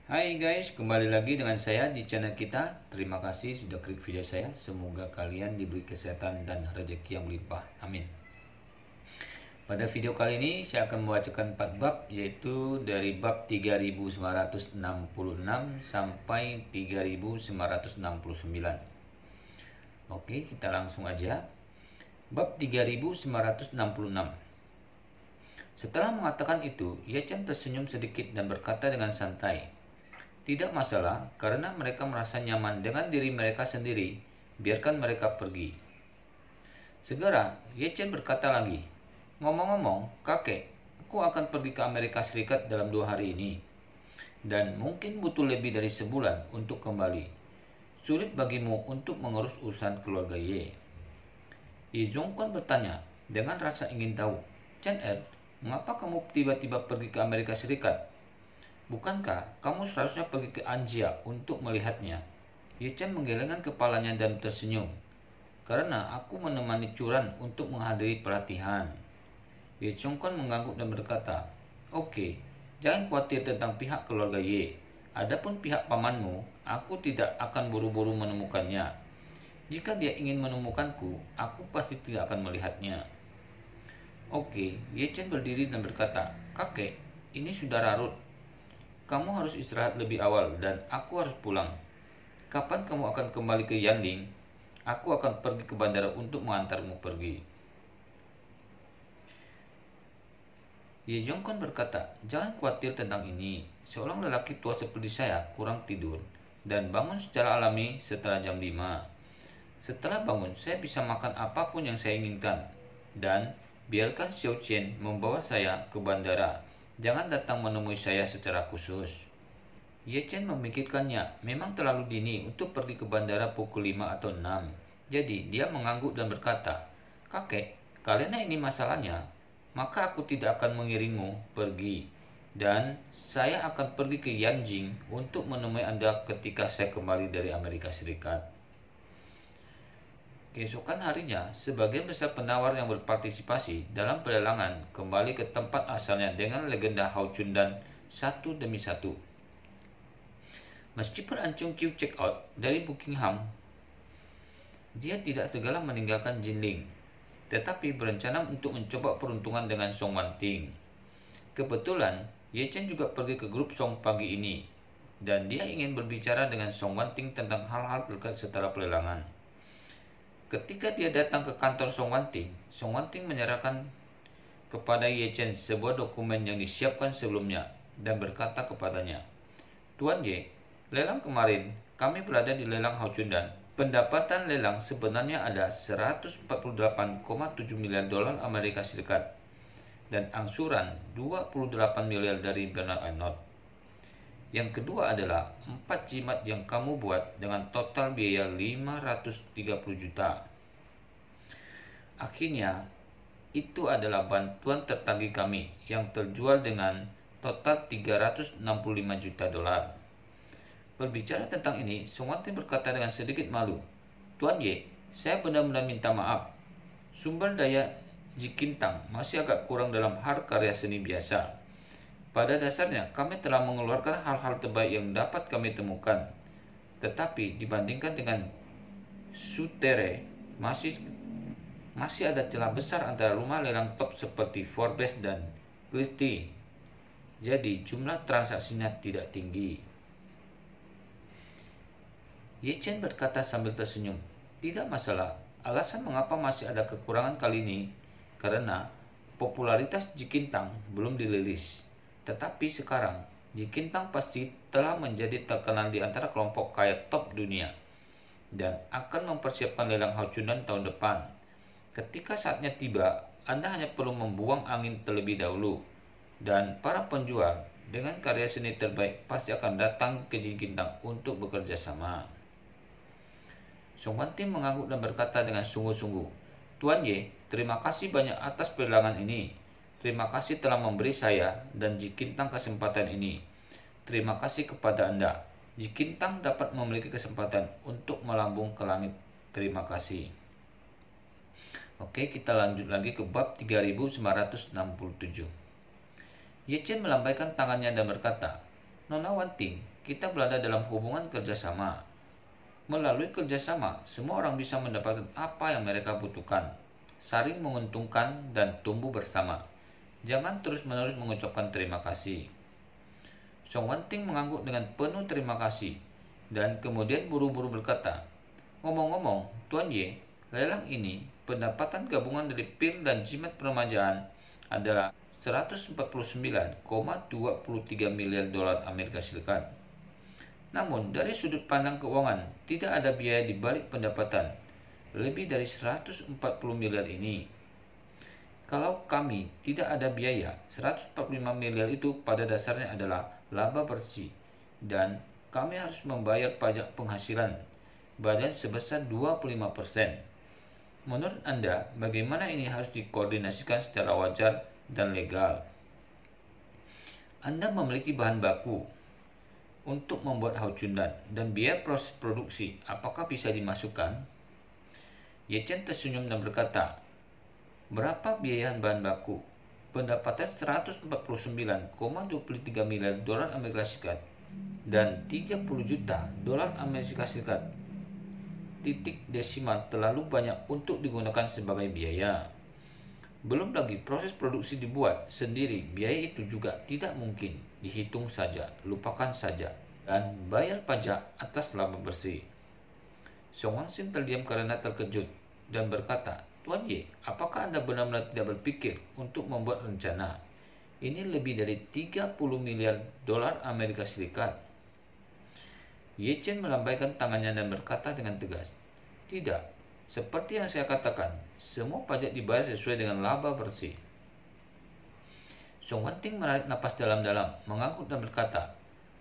Hai guys, kembali lagi dengan saya di channel kita. Terima kasih sudah klik video saya. Semoga kalian diberi kesehatan dan rezeki yang melimpah. Amin. Pada video kali ini saya akan membacakan 4 bab, yaitu dari bab 3966 sampai 3969. Oke, kita langsung aja. Bab 3966. Setelah mengatakan itu, Ye Chen tersenyum sedikit dan berkata dengan santai, "Tidak masalah, karena mereka merasa nyaman dengan diri mereka sendiri. Biarkan mereka pergi." Segera, Ye Chen berkata lagi, "Ngomong-ngomong, kakek, aku akan pergi ke Amerika Serikat dalam 2 hari ini. Dan mungkin butuh lebih dari sebulan untuk kembali. Sulit bagimu untuk mengurus urusan keluarga Ye." Ye Zhongguan bertanya dengan rasa ingin tahu, "Chen Er, mengapa kamu tiba-tiba pergi ke Amerika Serikat? Bukankah kamu seharusnya pergi ke Anjia untuk melihatnya?" Ye Chen menggelengkan kepalanya dan tersenyum. "Karena aku menemani Curan untuk menghadiri pelatihan." Ye Zhongguan mengangguk dan berkata, "Oke, jangan khawatir tentang pihak keluarga Ye. Adapun pihak pamanmu, aku tidak akan buru-buru menemukannya. Jika dia ingin menemukanku, aku pasti tidak akan melihatnya." "Oke," Ye Chen berdiri dan berkata, "Kakek, ini sudah larut. Kamu harus istirahat lebih awal dan aku harus pulang. Kapan kamu akan kembali ke Yanling? Aku akan pergi ke bandara untuk mengantarmu pergi." Ye Zhongguan berkata, "Jangan khawatir tentang ini. Seorang lelaki tua seperti saya kurang tidur dan bangun secara alami setelah jam 5. Setelah bangun, saya bisa makan apapun yang saya inginkan. Dan biarkan Xiao Qian membawa saya ke bandara. Jangan datang menemui saya secara khusus." Ye Chen memikirkannya memang terlalu dini untuk pergi ke bandara pukul 5 atau 6. Jadi dia mengangguk dan berkata, "Kakek, karena ini masalahnya, maka aku tidak akan mengirimmu pergi. Dan saya akan pergi ke Yanjing untuk menemui Anda ketika saya kembali dari Amerika Serikat." Keesokan harinya, sebagian besar penawar yang berpartisipasi dalam pelelangan kembali ke tempat asalnya dengan legenda Hao Chundan satu demi satu. Meskipun An Chung Kiu check out dari Buckingham, dia tidak segala meninggalkan Jinling, tetapi berencana untuk mencoba peruntungan dengan Song Wanting. Kebetulan, Ye Chen juga pergi ke grup Song pagi ini, dan dia ingin berbicara dengan Song Wanting tentang hal-hal terkait setara pelelangan. Ketika dia datang ke kantor Song Wanting menyerahkan kepada Ye Chen sebuah dokumen yang disiapkan sebelumnya dan berkata kepadanya, "Tuan Ye, lelang kemarin kami berada di lelang Hao Chundan. Pendapatan lelang sebenarnya ada 148,7 miliar dolar Amerika Serikat dan angsuran 28 miliar dari Bernard Arnault. Yang kedua adalah 4 jimat yang kamu buat dengan total biaya 530 juta. Akhirnya, itu adalah bantuan tertagih kami yang terjual dengan total 365 juta dolar." Berbicara tentang ini, Song Wanting berkata dengan sedikit malu, "Tuan Ye, saya benar-benar minta maaf. Sumber daya Jikintang masih agak kurang dalam hal karya seni biasa. Pada dasarnya, kami telah mengeluarkan hal-hal terbaik yang dapat kami temukan. Tetapi dibandingkan dengan Sutere, masih ada celah besar antara rumah lelang top seperti Forbes dan Christie. Jadi jumlah transaksinya tidak tinggi." Ye Chen berkata sambil tersenyum, "Tidak masalah. Alasan mengapa masih ada kekurangan kali ini karena popularitas Jikintang belum dirilis. Tetapi sekarang, Jikintang pasti telah menjadi terkenal di antara kelompok kaya top dunia dan akan mempersiapkan lelang Hao Chundan tahun depan. Ketika saatnya tiba, Anda hanya perlu membuang angin terlebih dahulu, dan para penjual dengan karya seni terbaik pasti akan datang ke Jikintang untuk bekerja sama." Song Wanting mengangguk dan berkata dengan sungguh-sungguh, "Tuan Ye, terima kasih banyak atas pelelangan ini. Terima kasih telah memberi saya dan Jikintang kesempatan ini. Terima kasih kepada Anda. Jikintang dapat memiliki kesempatan untuk melambung ke langit. Terima kasih." Oke, kita lanjut lagi ke bab 3967. Ye Chen melambaikan tangannya dan berkata, "Nona Wanting, kita berada dalam hubungan kerjasama. Melalui kerjasama, semua orang bisa mendapatkan apa yang mereka butuhkan, saling menguntungkan dan tumbuh bersama. Jangan terus-menerus mengucapkan terima kasih. Song Wanting mengangguk dengan penuh terima kasih dan kemudian buru-buru berkata, "Ngomong-ngomong, Tuan Ye, lelang ini, pendapatan gabungan dari pil dan jimat peremajaan adalah 149,23 miliar dolar Amerika Serikat. Namun, dari sudut pandang keuangan, tidak ada biaya di balik pendapatan lebih dari 140 miliar ini. Kalau kami tidak ada biaya, 145 miliar itu pada dasarnya adalah laba bersih dan kami harus membayar pajak penghasilan badan sebesar 25%. Menurut Anda, bagaimana ini harus dikoordinasikan secara wajar dan legal? Anda memiliki bahan baku untuk membuat haucundan dan biaya proses produksi, apakah bisa dimasukkan?" Ye Chen tersenyum dan berkata, "Berapa biaya bahan baku? Pendapatan 149,23 miliar dolar Amerika Serikat dan 30 juta dolar Amerika Serikat. Titik desimal terlalu banyak untuk digunakan sebagai biaya. Belum lagi proses produksi dibuat sendiri, biaya itu juga tidak mungkin. Dihitung saja, lupakan saja, dan bayar pajak atas laba bersih." Song Wanting terdiam karena terkejut dan berkata, "Tuan Ye, apakah Anda benar-benar tidak berpikir untuk membuat rencana? Ini lebih dari 30 miliar dolar Amerika Serikat." Ye Chen melambaikan tangannya dan berkata dengan tegas, "Tidak, seperti yang saya katakan, semua pajak dibayar sesuai dengan laba bersih." Song Wanting menarik napas dalam-dalam, mengangguk dan berkata,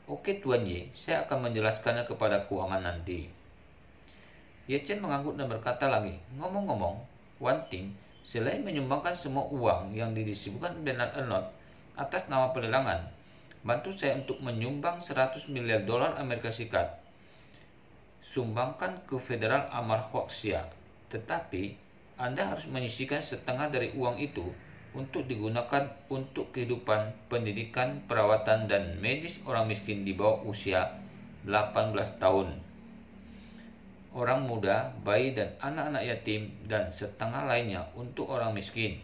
"Oke Tuan Ye, saya akan menjelaskannya kepada keuangan nanti." Ye Chen mengangguk dan berkata lagi, "Ngomong-ngomong, Wanting, selain menyumbangkan semua uang yang didistribusikan Bernard Arnault atas nama pelelangan, bantu saya untuk menyumbang 100 miliar dolar Amerika Serikat. Sumbangkan ke Federal Amarhoxia, tetapi Anda harus menyisihkan setengah dari uang itu untuk digunakan untuk kehidupan, pendidikan, perawatan, dan medis orang miskin di bawah usia 18 tahun. Orang muda, bayi dan anak-anak yatim, dan setengah lainnya untuk orang miskin,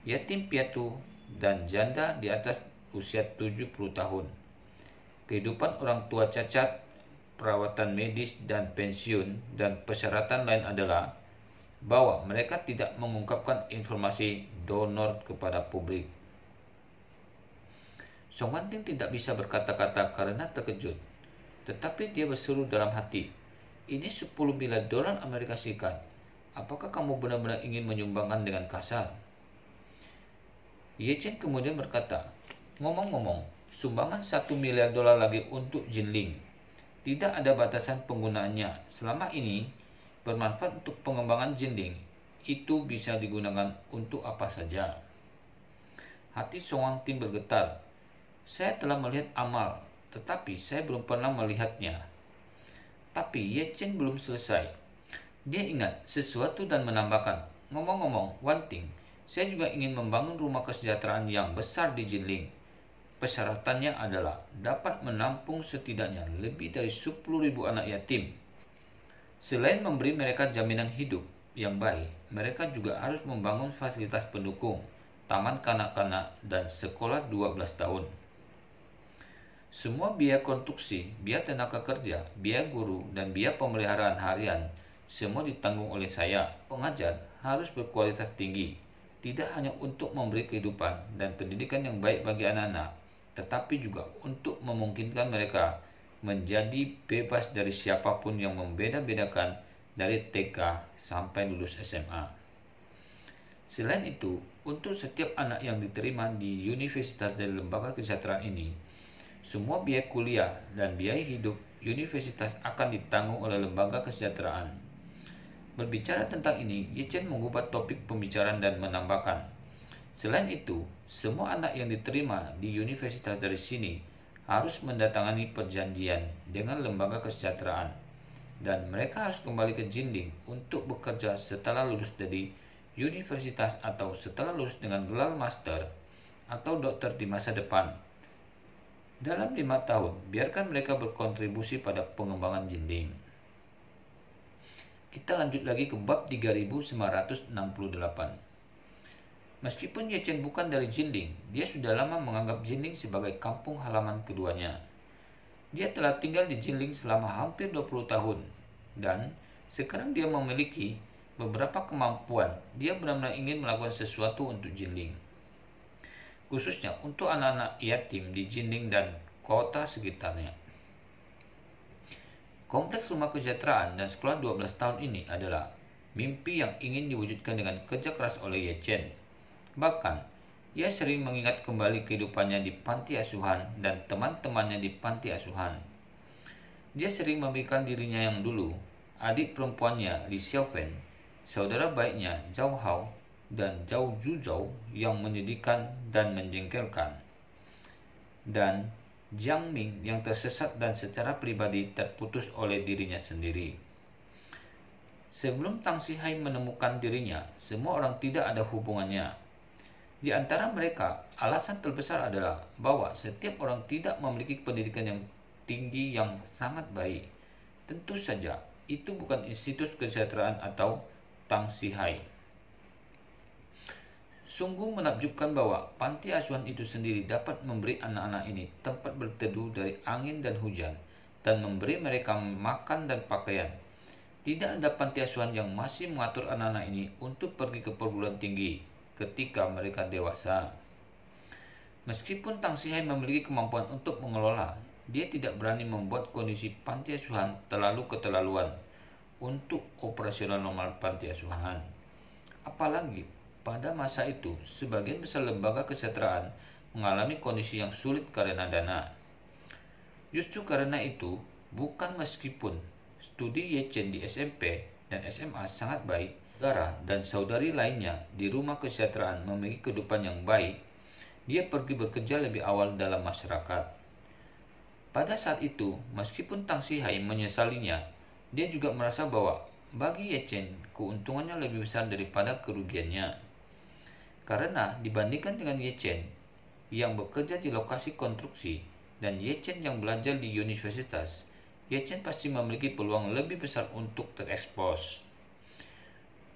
yatim piatu, dan janda di atas usia 70 tahun. Kehidupan orang tua cacat, perawatan medis dan pensiun, dan persyaratan lain adalah bahwa mereka tidak mengungkapkan informasi donor kepada publik." Song Wanting tidak bisa berkata-kata karena terkejut, tetapi dia berseru dalam hati, "Ini 10 miliar dolar Amerika Serikat. Apakah kamu benar-benar ingin menyumbangkan dengan kasar?" Ye Chen kemudian berkata, "Ngomong-ngomong, sumbangan 1 miliar dolar lagi untuk Jinling. Tidak ada batasan penggunaannya. Selama ini bermanfaat untuk pengembangan Jinling. Itu bisa digunakan untuk apa saja." Hati Song Wanting bergetar. "Saya telah melihat amal, tetapi saya belum pernah melihatnya." Tapi Ye Chen belum selesai. Dia ingat sesuatu dan menambahkan, "Ngomong-ngomong, Wanting, saya juga ingin membangun rumah kesejahteraan yang besar di Jinling. Persyaratannya adalah dapat menampung setidaknya lebih dari 10.000 anak yatim. Selain memberi mereka jaminan hidup yang baik, mereka juga harus membangun fasilitas pendukung, taman kanak-kanak, dan sekolah 12 tahun. Semua biaya konstruksi, biaya tenaga kerja, biaya guru, dan biaya pemeliharaan harian semua ditanggung oleh saya. Pengajar harus berkualitas tinggi, tidak hanya untuk memberi kehidupan dan pendidikan yang baik bagi anak-anak, tetapi juga untuk memungkinkan mereka menjadi bebas dari siapapun yang membeda-bedakan dari TK sampai lulus SMA. Selain itu, untuk setiap anak yang diterima di universitas dari lembaga kesejahteraan ini, semua biaya kuliah dan biaya hidup universitas akan ditanggung oleh lembaga kesejahteraan." Berbicara tentang ini, Ye Chen mengubah topik pembicaraan dan menambahkan, "Selain itu, semua anak yang diterima di universitas dari sini harus mendatangani perjanjian dengan lembaga kesejahteraan, dan mereka harus kembali ke Jinling untuk bekerja setelah lulus dari universitas atau setelah lulus dengan gelar master atau dokter di masa depan. Dalam 5 tahun, biarkan mereka berkontribusi pada pengembangan Jinling. Kita lanjut lagi ke bab 3968. Meskipun Ye Chen bukan dari Jinling, dia sudah lama menganggap Jinling sebagai kampung halaman keduanya. Dia telah tinggal di Jinling selama hampir 20 tahun, dan sekarang dia memiliki beberapa kemampuan. Dia benar-benar ingin melakukan sesuatu untuk Jinling, khususnya untuk anak-anak yatim di Jinling dan kota sekitarnya. Kompleks rumah kesejahteraan dan sekolah 12 tahun ini adalah mimpi yang ingin diwujudkan dengan kerja keras oleh Ye Chen. Bahkan, ia sering mengingat kembali kehidupannya di panti asuhan dan teman-temannya di panti asuhan. Dia sering memikirkan dirinya yang dulu, adik perempuannya Li Xiaofen, saudara baiknya Zhao Hao, dan Zhao Zuzhou yang menyedihkan dan menjengkelkan, dan Jiang Ming yang tersesat dan secara pribadi terputus oleh dirinya sendiri. Sebelum Tang Sihai menemukan dirinya, semua orang tidak ada hubungannya. Di antara mereka, alasan terbesar adalah bahwa setiap orang tidak memiliki pendidikan yang tinggi yang sangat baik. Tentu saja, itu bukan institut kesejahteraan atau Tang Sihai. Sungguh menakjubkan bahwa panti asuhan itu sendiri dapat memberi anak-anak ini tempat berteduh dari angin dan hujan, dan memberi mereka makan dan pakaian. Tidak ada panti asuhan yang masih mengatur anak-anak ini untuk pergi ke perguruan tinggi ketika mereka dewasa. Meskipun Tang Sihai memiliki kemampuan untuk mengelola, dia tidak berani membuat kondisi panti asuhan terlalu keterlaluan untuk operasional normal panti asuhan. Apalagi pada masa itu, sebagian besar lembaga kesejahteraan mengalami kondisi yang sulit karena dana. Justru karena itu, bukan meskipun studi Ye Chen di SMP dan SMA sangat baik, saudara dan saudari lainnya di rumah kesejahteraan memiliki kehidupan yang baik, dia pergi bekerja lebih awal dalam masyarakat. Pada saat itu, meskipun Tang Sihai menyesalinya, dia juga merasa bahwa bagi Ye Chen, keuntungannya lebih besar daripada kerugiannya. Karena dibandingkan dengan Ye Chen yang bekerja di lokasi konstruksi dan Ye Chen yang belajar di universitas, Ye Chen pasti memiliki peluang lebih besar untuk terekspos.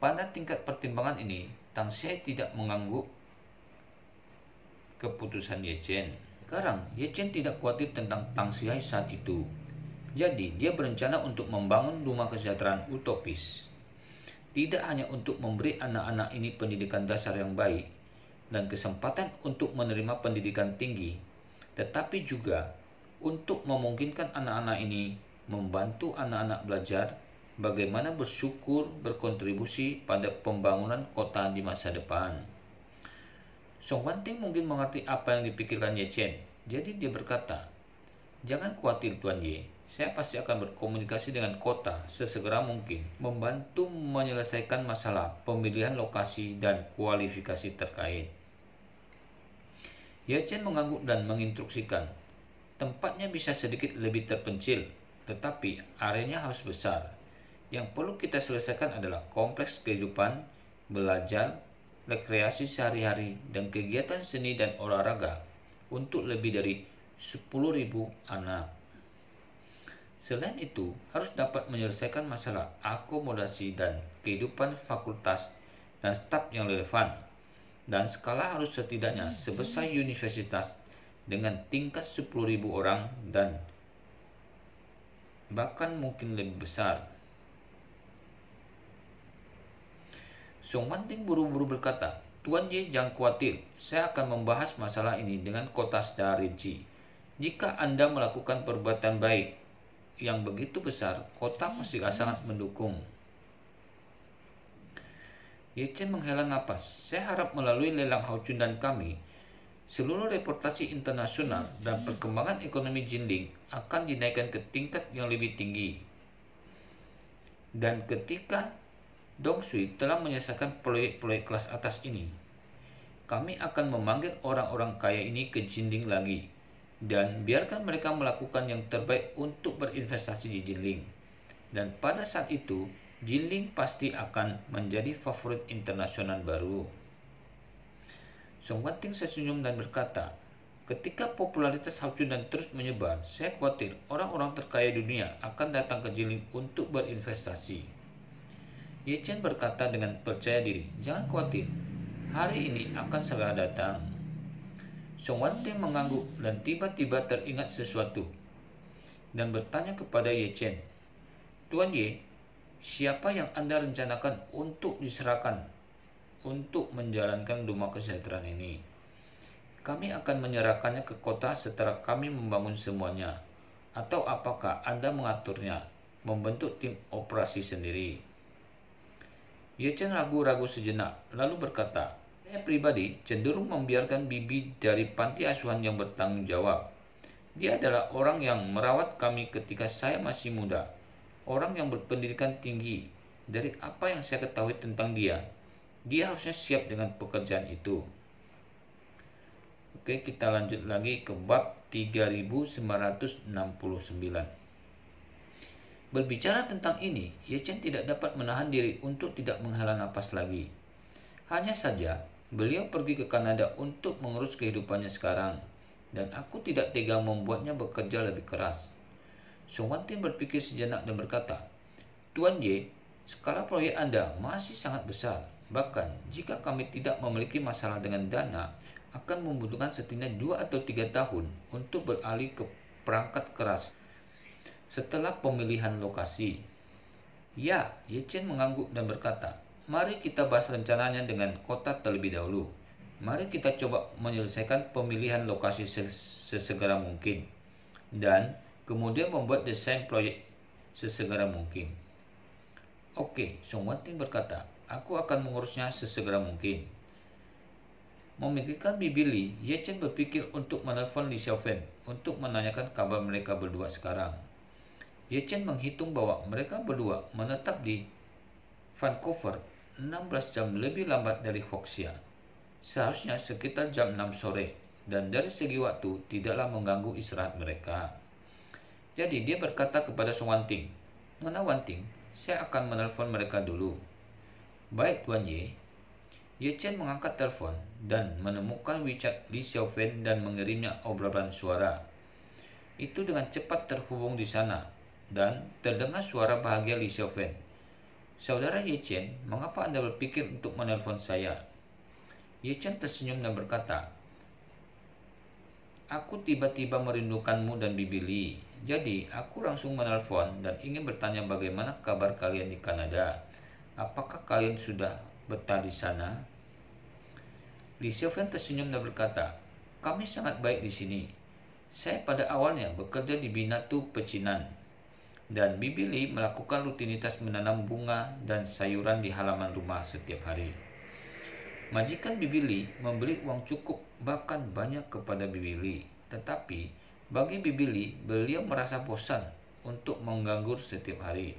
Pada tingkat pertimbangan ini, Tang Sihai tidak mengganggu keputusan Ye Chen. Sekarang, Ye Chen tidak khawatir tentang Tang Sihai saat itu. Jadi, dia berencana untuk membangun rumah kesejahteraan utopis. Tidak hanya untuk memberi anak-anak ini pendidikan dasar yang baik dan kesempatan untuk menerima pendidikan tinggi, tetapi juga untuk memungkinkan anak-anak ini membantu anak-anak belajar bagaimana bersyukur berkontribusi pada pembangunan kota di masa depan. Song Wanting mungkin mengerti apa yang dipikirkan Ye Chen. Jadi dia berkata, "Jangan khawatir Tuan Ye, saya pasti akan berkomunikasi dengan kota sesegera mungkin, membantu menyelesaikan masalah pemilihan lokasi dan kualifikasi terkait." Ye Chen mengangguk dan menginstruksikan, "Tempatnya bisa sedikit lebih terpencil, tetapi areanya harus besar. Yang perlu kita selesaikan adalah kompleks kehidupan, belajar, rekreasi sehari-hari, dan kegiatan seni dan olahraga untuk lebih dari 10.000 anak. Selain itu, harus dapat menyelesaikan masalah akomodasi dan kehidupan fakultas dan staf yang relevan, dan skala harus setidaknya sebesar universitas dengan tingkat 10.000 orang dan bahkan mungkin lebih besar." Song Wanting buru-buru berkata, "Tuan Ye, jangan khawatir, saya akan membahas masalah ini dengan kota secara rinci. Jika Anda melakukan perbuatan baik yang begitu besar, kota pasti sangat mendukung." Ye Chen menghela napas. "Saya harap melalui lelang Hao-Chundan kami, seluruh reputasi internasional dan perkembangan ekonomi Jinling akan dinaikkan ke tingkat yang lebih tinggi. Dan ketika Dong Sui telah menyelesaikan proyek-proyek kelas atas ini, kami akan memanggil orang-orang kaya ini ke Jinling lagi, dan biarkan mereka melakukan yang terbaik untuk berinvestasi di Jinling. Dan pada saat itu, Jinling pasti akan menjadi favorit internasional baru." Song Wanting tersenyum dan berkata, Ketika popularitas Hao Chunan terus menyebar, saya khawatir orang-orang terkaya dunia akan datang ke Jilin untuk berinvestasi. Ye Chen berkata dengan percaya diri, jangan khawatir, hari ini akan segera datang. Song Wanting mengangguk dan tiba-tiba teringat sesuatu dan bertanya kepada Ye Chen, Tuan Ye, siapa yang Anda rencanakan untuk diserahkan untuk menjalankan rumah kesejahteraan ini? Kami akan menyerahkannya ke kota setelah kami membangun semuanya. Atau apakah Anda mengaturnya, membentuk tim operasi sendiri? Ye Chen ragu-ragu sejenak, lalu berkata, saya pribadi cenderung membiarkan bibi dari panti asuhan yang bertanggung jawab. Dia adalah orang yang merawat kami ketika saya masih muda. Orang yang berpendidikan tinggi. Dari apa yang saya ketahui tentang dia, dia harusnya siap dengan pekerjaan itu. Oke, kita lanjut lagi ke bab 3969. Berbicara tentang ini, Ye Chen tidak dapat menahan diri untuk tidak menghela napas lagi. Hanya saja, beliau pergi ke Kanada untuk mengurus kehidupannya sekarang, dan aku tidak tega membuatnya bekerja lebih keras. Song Wanting berpikir sejenak dan berkata, Tuan Ye, skala proyek Anda masih sangat besar. Bahkan, jika kami tidak memiliki masalah dengan dana, akan membutuhkan setidaknya 2 atau 3 tahun untuk beralih ke perangkat keras setelah pemilihan lokasi. Ya, Ye Chen mengangguk dan berkata, mari kita bahas rencananya dengan kota terlebih dahulu. Mari kita coba menyelesaikan pemilihan lokasi sesegera mungkin, dan kemudian membuat desain proyek sesegera mungkin. Oke, Song Wanting berkata, aku akan mengurusnya sesegera mungkin. Memikirkan Bibi Li, Ye Chen berpikir untuk menelpon Li Xiaofen untuk menanyakan kabar mereka berdua sekarang. Ye Chen menghitung bahwa mereka berdua menetap di Vancouver 16 jam lebih lambat dari Hoxia. Seharusnya sekitar jam 6 sore, dan dari segi waktu tidaklah mengganggu istirahat mereka. Jadi dia berkata kepada Song Wanting, Nona Wanting, saya akan menelpon mereka dulu. Baik Tuan Ye. Ye Chen mengangkat telepon dan menemukan WeChat Li Xiaofen dan mengirimnya obrolan suara. Itu dengan cepat terhubung di sana, dan terdengar suara bahagia Li Xiaofen. Saudara Ye Chen, mengapa Anda berpikir untuk menelpon saya? Ye Chen tersenyum dan berkata, aku tiba-tiba merindukanmu dan Bibi Li. Jadi, aku langsung menelpon dan ingin bertanya bagaimana kabar kalian di Kanada. Apakah kalian sudah betah di sana? Li Xiaofen tersenyum dan berkata, kami sangat baik di sini. Saya pada awalnya bekerja di Binatu Pecinan, dan Bibi Li melakukan rutinitas menanam bunga dan sayuran di halaman rumah setiap hari. Majikan Bibi Li memberi uang cukup bahkan banyak kepada Bibi Li, tetapi bagi Bibi Li, beliau merasa bosan untuk menganggur setiap hari.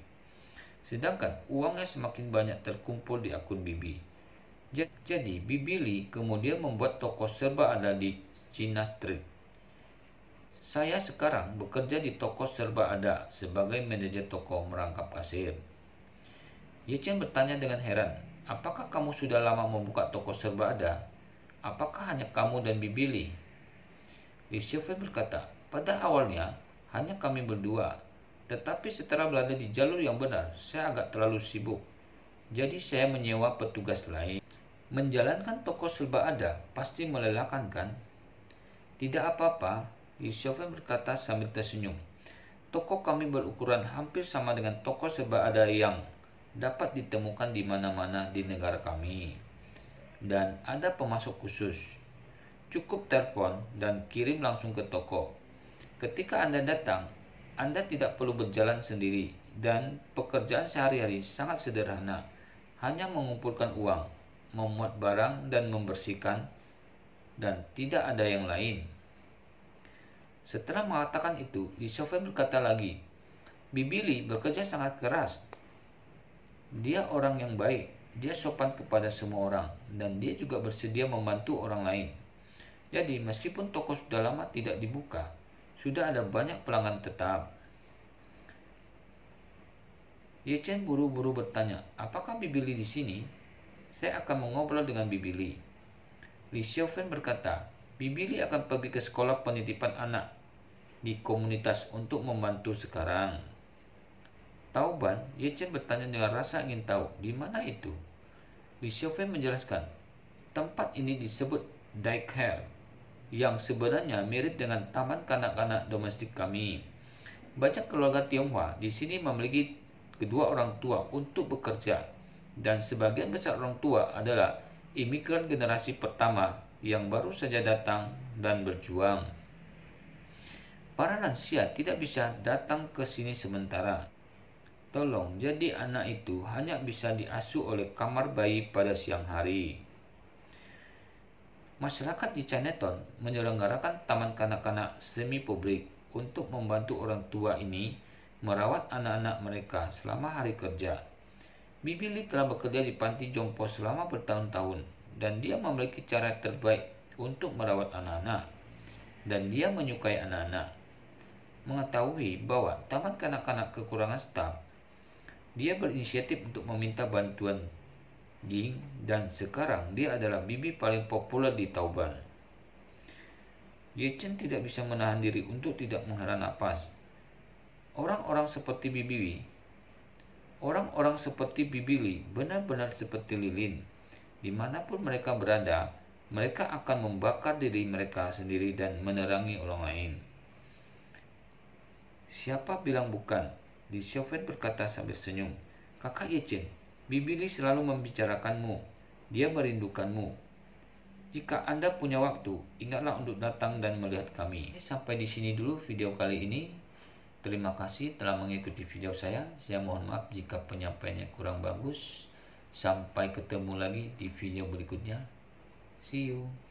Sedangkan uangnya semakin banyak terkumpul di akun Bibi. Jadi Bibi Li kemudian membuat toko serba ada di China Street. Saya sekarang bekerja di toko serba ada sebagai manajer toko merangkap kasir. Ye Chen bertanya dengan heran, apakah kamu sudah lama membuka toko serba ada? Apakah hanya kamu dan Bibi Li? Li Xiaofen berkata, pada awalnya hanya kami berdua, tetapi setelah berada di jalur yang benar, saya agak terlalu sibuk. Jadi saya menyewa petugas lain. Menjalankan toko serba ada pasti melelahkan kan? Tidak apa-apa, Li Xiaofen berkata sambil tersenyum. Toko kami berukuran hampir sama dengan toko serba ada yang dapat ditemukan di mana-mana di negara kami. Dan ada pemasok khusus. Cukup telepon dan kirim langsung ke toko. Ketika Anda datang, Anda tidak perlu berjalan sendiri, dan pekerjaan sehari-hari sangat sederhana. Hanya mengumpulkan uang, memuat barang dan membersihkan, dan tidak ada yang lain. Setelah mengatakan itu, Li Xiaofen berkata lagi, Bibi Li bekerja sangat keras. Dia orang yang baik, dia sopan kepada semua orang, dan dia juga bersedia membantu orang lain. Jadi meskipun toko sudah lama tidak dibuka, sudah ada banyak pelanggan tetap. Ye Chen buru-buru bertanya, apakah Bibi Li di sini? Saya akan mengobrol dengan Bibi Li. Li Xiaofen berkata, Bibi Li akan pergi ke sekolah penitipan anak di komunitas untuk membantu sekarang. Tauban, Ye Chen bertanya dengan rasa ingin tahu, di mana itu? Li Xiaofei menjelaskan, tempat ini disebut daycare, yang sebenarnya mirip dengan taman kanak-kanak domestik kami. Banyak keluarga Tionghoa di sini memiliki kedua orang tua untuk bekerja, dan sebagian besar orang tua adalah imigran generasi pertama yang baru saja datang dan berjuang. Para lansia tidak bisa datang ke sini sementara. Tolong, jadi anak itu hanya bisa diasuh oleh kamar bayi pada siang hari. Masyarakat di Chinatown menyelenggarakan taman kanak-kanak semi publik untuk membantu orang tua ini merawat anak-anak mereka selama hari kerja. Bibi Li telah bekerja di panti jompo selama bertahun-tahun dan dia memiliki cara terbaik untuk merawat anak-anak. Dan dia menyukai anak-anak. Mengetahui bahwa taman kanak-kanak kekurangan staf, dia berinisiatif untuk meminta bantuan Ying, dan sekarang dia adalah bibi paling populer di Tauban. Ye Chen tidak bisa menahan diri untuk tidak menghela napas. Orang-orang seperti Bibi Li benar-benar seperti lilin. Dimanapun mereka berada, mereka akan membakar diri mereka sendiri dan menerangi orang lain. Siapa bilang bukan? Li Xiaofei berkata sambil senyum. Kakak Ye Chen, Bibi Li selalu membicarakanmu. Dia merindukanmu. Jika Anda punya waktu, ingatlah untuk datang dan melihat kami. Sampai di sini dulu video kali ini. Terima kasih telah mengikuti video saya. Saya mohon maaf jika penyampaiannya kurang bagus. Sampai ketemu lagi di video berikutnya. See you.